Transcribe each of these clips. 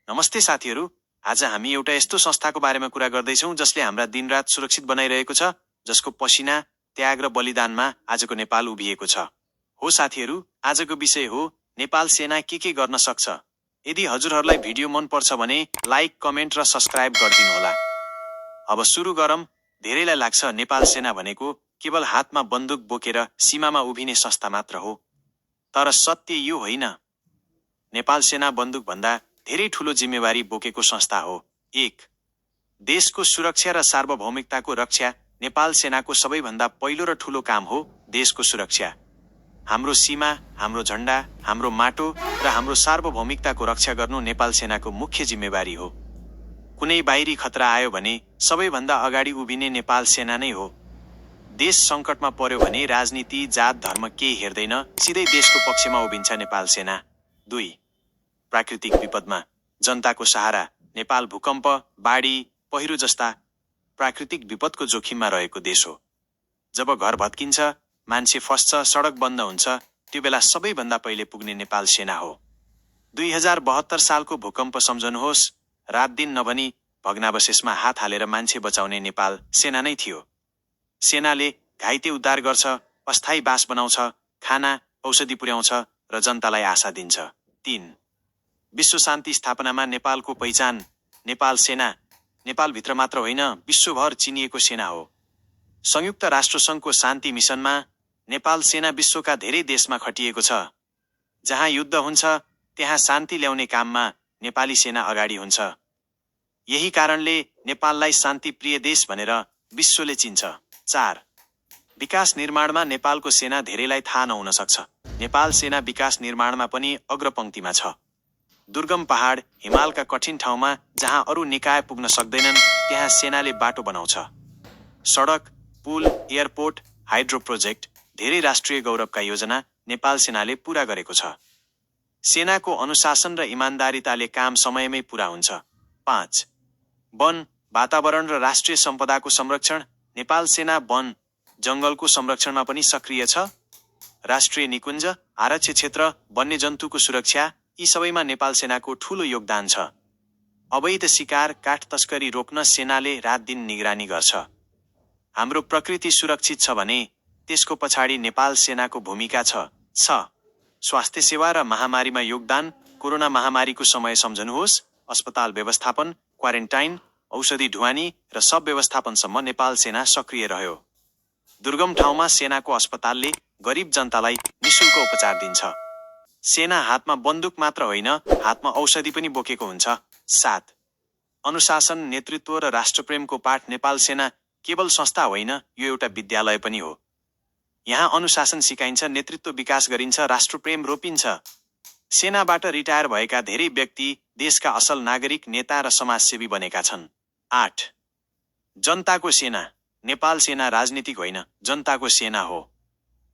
नमस्ते साथीहरू, आज हामी एउटा यस्तो संस्थाको बारेमा कुरा गर्दैछौँ जसले हाम्रा दिनरात सुरक्षित बनाइरहेको छ, जसको पसिना, त्याग र बलिदानमा आजको नेपाल उभिएको छ। हो साथीहरू, आजको विषय हो नेपाल सेना के गर्न सक्छ। यदि हजुरहरूलाई भिडियो मन पर्छ भने लाइक, कमेन्ट र सब्स्क्राइब गरिदिनुहोला। अब सुरु गरौँ। धेरैलाई लाग्छ नेपाल सेना भनेको केवल हातमा बन्दुक बोकेर सीमामा उभिने संस्था मात्र हो। तर सत्य यो होइन। नेपाल सेना बन्दुक भन्दा धेरै ठूलो जिम्मेवारी बोकेको संस्था हो। 1. देशको सुरक्षा र सार्वभौमिकताको रक्षा। नेपाल सेनाको सबैभन्दा पहिलो र ठूलो काम हो देशको सुरक्षा। हाम्रो सीमा, हाम्रो झण्डा, हाम्रो माटो र हाम्रो सार्वभौमिकताको रक्षा गर्नु नेपाल सेनाको मुख्य जिम्मेवारी हो। कुनै बाहिरी खतरा आयो भने सबैभन्दा अगाडि उभिने नेपाल सेना नै हो। देश सङ्कटमा पर्यो भने राजनीति, जात, धर्म केही हेर्दैन, सिधै देशको पक्षमा उभिन्छ नेपाल सेना। 2. प्राकृतिक विपदमा जनताको सहारा। नेपाल भूकम्प, बाढी, पहिरो जस्ता प्राकृतिक विपदको जोखिममा रहेको देश हो। जब घर भत्किन्छ, मान्छे फस्छ, सडक बन्द हुन्छ, त्यो बेला सबैभन्दा पहिले पुग्ने नेपाल सेना हो। 2072 सालको भूकम्प सम्झनुहोस्। रात दिन नभनी भग्नावशेषमा हात हालेर मान्छे बचाउने नेपाल सेना नै थियो। सेनाले घाइते उद्धार गर्छ, अस्थायी बास बनाउँछ, खाना, औषधि पुर्याउँछ र जनतालाई आशा दिन्छ। 3. विश्व शान्ति स्थापनामा नेपालको पहिचान। नेपाल सेना नेपालभित्र मात्र होइन, विश्वभर चिनिएको सेना हो। संयुक्त राष्ट्रसङ्घको शान्ति मिसनमा नेपाल सेना विश्वका धेरै देशमा खटिएको छ। जहाँ युद्ध हुन्छ त्यहाँ शान्ति ल्याउने काममा नेपाली सेना अगाडि हुन्छ। यही कारणले नेपाललाई शान्तिप्रिय देश भनेर विश्वले चिन्छ। 4. विकास निर्माणमा नेपालको सेना धेरैलाई थाहा नहुन सक्छ। नेपाल सेना विकास निर्माणमा पनि अग्रपङ्क्तिमा छ। दुर्गम पहाड, हिमालका कठिन ठाउँमा जहाँ अरू निकाय पुग्न सक्दैनन् त्यहाँ सेनाले बाटो बनाउँछ। सडक, पुल, एयरपोर्ट, हाइड्रो प्रोजेक्ट, धेरै राष्ट्रिय गौरवका योजना नेपाल सेनाले पूरा गरेको छ। सेनाको अनुशासन र इमान्दारिताले काम समयमै पूरा हुन्छ। 5. वन, वातावरण र राष्ट्रिय सम्पदाको संरक्षण। नेपाल सेना वन, जङ्गलको संरक्षणमा पनि सक्रिय छ। राष्ट्रिय निकुञ्ज, आरक्ष क्षेत्र, वन्यजन्तुको सुरक्षा, यी सबैमा नेपाल सेनाको ठूलो योगदान छ। अवैध शिकार, काठ तस्करी रोक्न सेनाले रात दिन निगरानी गर्छ। हाम्रो प्रकृति सुरक्षित छ भने त्यसको पछाडि नेपाल सेनाको भूमिका छ। 6. स्वास्थ्य सेवा र महामारीमा योगदान। कोरोना महामारीको समय सम्झनुहोस्। अस्पताल व्यवस्थापन, क्वारेन्टाइन, औषधि ढुवानी र सब व्यवस्थापनसम्म नेपाल सेना सक्रिय रह्यो। दुर्गम ठाउँमा सेनाको अस्पतालले गरिब जनतालाई निशुल्क उपचार दिन्छ। सेना हातमा बन्दुक मात्र होइन, हातमा औषधि पनि बोकेको हुन्छ। 7. अनुशासन, नेतृत्व र राष्ट्रप्रेमको पाठ। नेपाल सेना केवल संस्था होइन, यो एउटा विद्यालय पनि हो। यहाँ अनुशासन सिकाइन्छ, नेतृत्व विकास गरिन्छ, राष्ट्रप्रेम रोपिन्छ। सेनाबाट रिटायर भएका धेरै व्यक्ति देशका असल नागरिक, नेता र समाजसेवी बनेका छन्। 8. जनताको सेना। नेपाल सेना राजनीतिक होइन, जनताको सेना हो।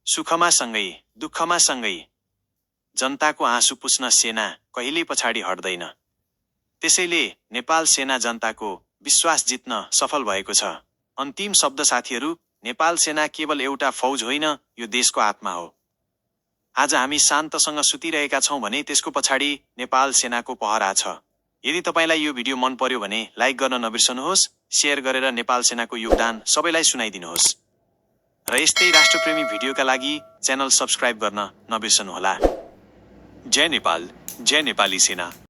सुखमा सँगै, दुःखमा सँगै। जनताको आँसु पुस्न सेना कहिल्यै पछाडि हट्दैन। त्यसैले नेपाल सेना जनताको विश्वास जित्न सफल भएको छ। अन्तिम शब्द साथीहरू, नेपाल सेना केवल एउटा फौज होइन, यो देशको आत्मा हो। आज हामी शान्तसँग सुतिरहेका छौँ भने त्यसको पछाडि नेपाल सेनाको पहरा छ। यदि तपाईँलाई यो भिडियो मन पर्यो भने लाइक गर्न नबिर्सनुहोस्, शेयर गरेर नेपाल सेनाको योगदान सबैलाई सुनाइदिनुहोस्। र यस्तै राष्ट्रप्रेमी भिडियोका लागि च्यानल सब्स्क्राइब गर्न नबिर्सनुहोला। जय नेपाल, जय नेपाली सेना।